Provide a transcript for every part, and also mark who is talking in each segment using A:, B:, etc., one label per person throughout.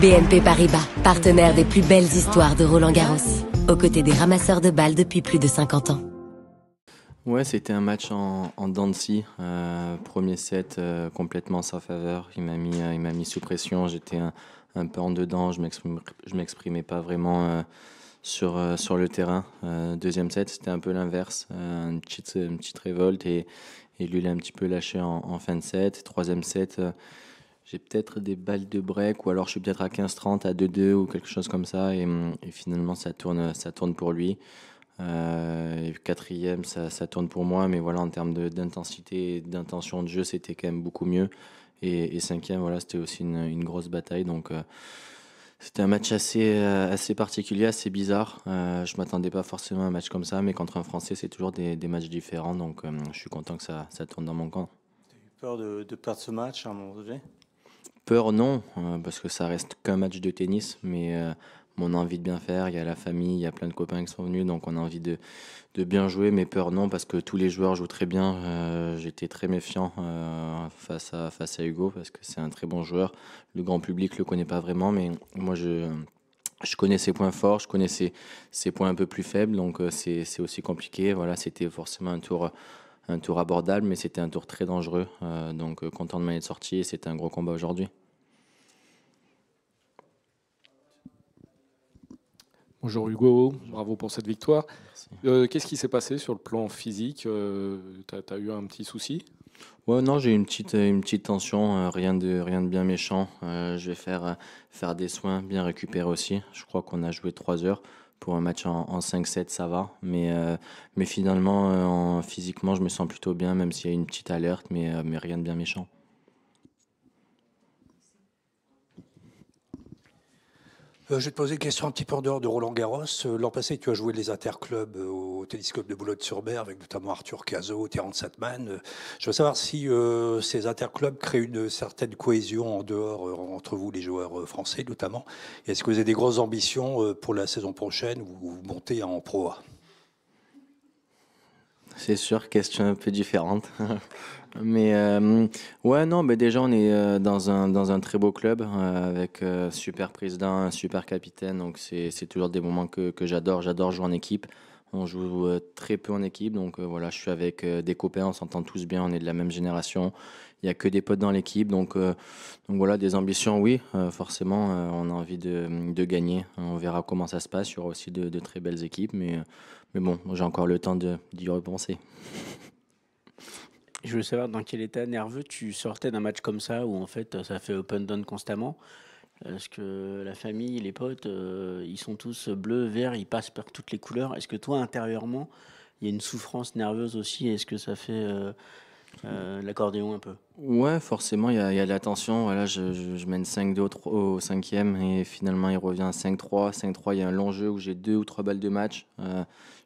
A: BNP Paribas, partenaire des plus belles histoires de Roland-Garros, aux côtés des ramasseurs de balles depuis plus de 50 ans.
B: Ouais, c'était un match en dents de scie. Premier set complètement en sa faveur. Il m'a mis sous pression. J'étais un peu en dedans. Je m'exprimais pas vraiment sur le terrain. Deuxième set, c'était un peu l'inverse. Une petite révolte et lui, il a un petit peu lâché en fin de set. Troisième set, j'ai peut-être des balles de break ou alors je suis peut-être à 15-30, à 2-2 ou quelque chose comme ça. Et finalement, ça tourne pour lui. Et quatrième, ça tourne pour moi, mais voilà, en termes d'intensité et d'intention de jeu, c'était quand même beaucoup mieux. Et cinquième, voilà, c'était aussi une grosse bataille. Donc, c'était un match assez particulier, assez bizarre. Je m'attendais pas forcément à un match comme ça, mais contre un Français, c'est toujours des matchs différents. Donc, je suis content que ça tourne dans mon camp.
C: Tu as eu peur de perdre ce match à un moment donné?
B: Peur, non, parce que ça reste qu'un match de tennis, mais on a envie de bien faire. Il y a la famille, il y a plein de copains qui sont venus, donc on a envie de bien jouer. Mais peur, non, parce que tous les joueurs jouent très bien. J'étais très méfiant face à Hugo, parce que c'est un très bon joueur. Le grand public le connaît pas vraiment, mais moi, je connais ses points forts, je connais ses points un peu plus faibles, donc c'est aussi compliqué. Voilà, c'était forcément un tour abordable, mais c'était un tour très dangereux. Donc content de m'en être sorti et c'était un gros combat aujourd'hui.
D: Bonjour Hugo, bravo pour cette victoire.
B: Merci.
D: Qu'est-ce qui s'est passé sur le plan physique? Tu as eu un petit souci?
B: Ouais, non, j'ai eu une petite tension, rien de bien méchant. Je vais faire des soins, bien récupérer aussi. Je crois qu'on a joué 3 heures. Pour un match en 5-7, ça va. Mais finalement, physiquement, je me sens plutôt bien, même s'il y a une petite alerte, mais rien de bien méchant.
E: Je vais te poser une question un petit peu en dehors de Roland-Garros. L'an passé, tu as joué les interclubs au Tennis Club de Boulogne-sur-Mer avec notamment Arthur Cazot, Terence Satman. Je veux savoir si ces interclubs créent une certaine cohésion en dehors entre vous, les joueurs français notamment. Est-ce que vous avez des grosses ambitions pour la saison prochaine ou vous montez en Pro A?
B: C'est sûr, question un peu différente. Mais ouais, non, mais déjà, on est dans un très beau club avec super président, un super capitaine. Donc, c'est toujours des moments que j'adore. J'adore jouer en équipe. On joue très peu en équipe. Donc, voilà, je suis avec des copains, on s'entend tous bien, on est de la même génération. Il n'y a que des potes dans l'équipe. Donc voilà, des ambitions, oui, forcément, on a envie de gagner. On verra comment ça se passe. Il y aura aussi de très belles équipes. Mais bon, j'ai encore le temps d'y repenser.
F: Je veux savoir dans quel état nerveux tu sortais d'un match comme ça où en fait ça fait open down constamment. Est-ce que la famille, les potes, ils sont tous bleus, verts, ils passent par toutes les couleurs. Est-ce que toi intérieurement, il y a une souffrance nerveuse aussi? Est-ce que ça fait l'accordéon un peu?
B: Ouais, forcément, il y a de la tension. Voilà, je mène 5-2 au cinquième et finalement il revient à 5-3. 5-3, il y a un long jeu où j'ai 2 ou 3 balles de match.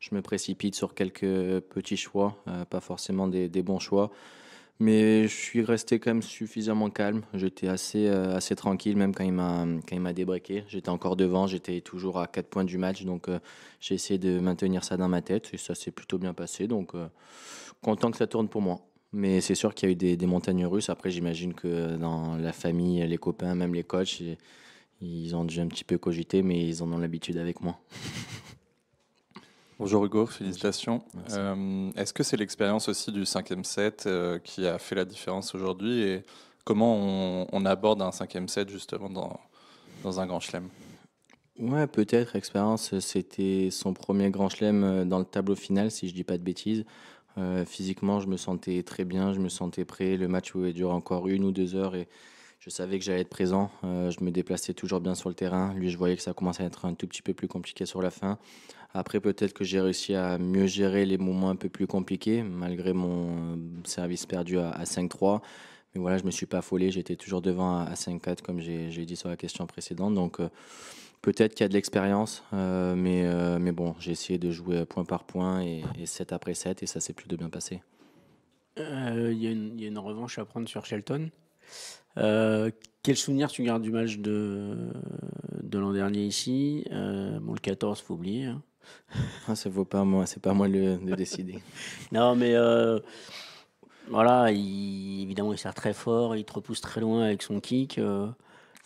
B: Je me précipite sur quelques petits choix, pas forcément des bons choix. Mais je suis resté quand même suffisamment calme. J'étais assez tranquille, même quand il m'a débreaké. J'étais encore devant, j'étais toujours à 4 points du match. Donc j'ai essayé de maintenir ça dans ma tête et ça s'est plutôt bien passé. Donc content que ça tourne pour moi. Mais c'est sûr qu'il y a eu des montagnes russes. Après, j'imagine que dans la famille, les copains, même les coachs, ils ont dû un petit peu cogiter, mais ils en ont l'habitude avec moi.
G: Bonjour Hugo, félicitations.
B: Merci.
G: Est-ce que c'est l'expérience aussi du cinquième set qui a fait la différence aujourd'hui et comment on aborde un cinquième set justement dans un grand chelem?
B: Ouais, peut-être, expérience. C'était son premier grand chelem dans le tableau final, si je dis pas de bêtises. Physiquement, je me sentais très bien, je me sentais prêt. Le match pouvait durer encore 1 ou 2 heures et je savais que j'allais être présent. Je me déplaçais toujours bien sur le terrain. Lui, je voyais que ça commençait à être un tout petit peu plus compliqué sur la fin. Après, peut-être que j'ai réussi à mieux gérer les moments un peu plus compliqués, malgré mon service perdu à 5-3. Mais voilà, je me suis pas affolé, j'étais toujours devant à 5-4, comme j'ai dit sur la question précédente. Donc, peut-être qu'il y a de l'expérience, mais bon, j'ai essayé de jouer point par point et set après set, et ça s'est plutôt bien passé.
F: Il y a une revanche à prendre sur Shelton. Quel souvenir tu gardes du match de l'an dernier ici? Bon, le 14, faut oublier, hein.
B: Ah, ça vaut pas à moi, c'est pas à moi de décider.
F: Non, mais voilà, évidemment, il sert très fort, il te repousse très loin avec son kick.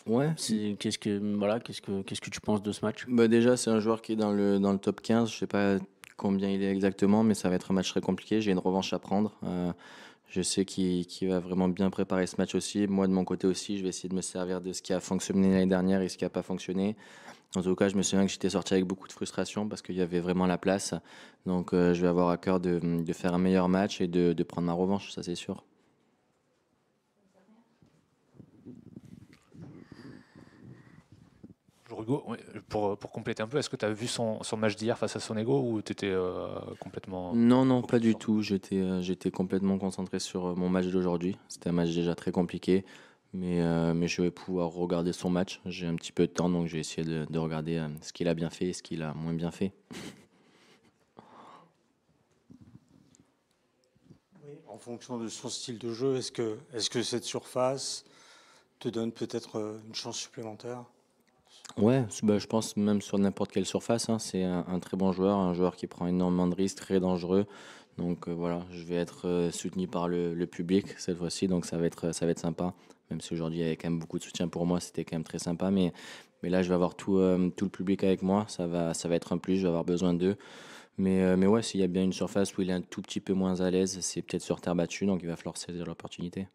B: Ouais,
F: Qu'est-ce que tu penses de ce match?
B: bah déjà, c'est un joueur qui est dans le top 15. Je sais pas combien il est exactement, mais ça va être un match très compliqué. J'ai une revanche à prendre. Je sais qu'il va vraiment bien préparer ce match aussi. Moi, de mon côté aussi, je vais essayer de me servir de ce qui a fonctionné l'année dernière et ce qui n'a pas fonctionné. En tout cas, je me souviens que j'étais sorti avec beaucoup de frustration parce qu'il y avait vraiment la place. Donc, je vais avoir à cœur de faire un meilleur match et de prendre ma revanche, ça c'est sûr.
H: Hugo, ouais, pour compléter un peu, est-ce que tu as vu son match d'hier face à Sonego ou tu étais complètement
B: Non, non, pas
H: focus
B: du
H: sur-
B: tout. J'étais complètement concentré sur mon match d'aujourd'hui. C'était un match déjà très compliqué, mais je vais pouvoir regarder son match. J'ai un petit peu de temps, donc je vais essayer de regarder ce qu'il a bien fait et ce qu'il a moins bien fait.
C: En fonction de son style de jeu, est-ce que cette surface te donne peut-être une chance supplémentaire?
B: Ouais, bah, je pense même sur n'importe quelle surface, hein, c'est un très bon joueur, un joueur qui prend énormément de risques, très dangereux. Donc voilà, je vais être soutenu par le public cette fois-ci, donc ça va être sympa. Même si aujourd'hui il y avait quand même beaucoup de soutien pour moi, c'était quand même très sympa. Mais là, je vais avoir tout le public avec moi, ça va être un plus, je vais avoir besoin d'eux. Mais ouais, s'il y a bien une surface où il est un tout petit peu moins à l'aise, c'est peut-être sur terre battue, donc il va falloir saisir l'opportunité.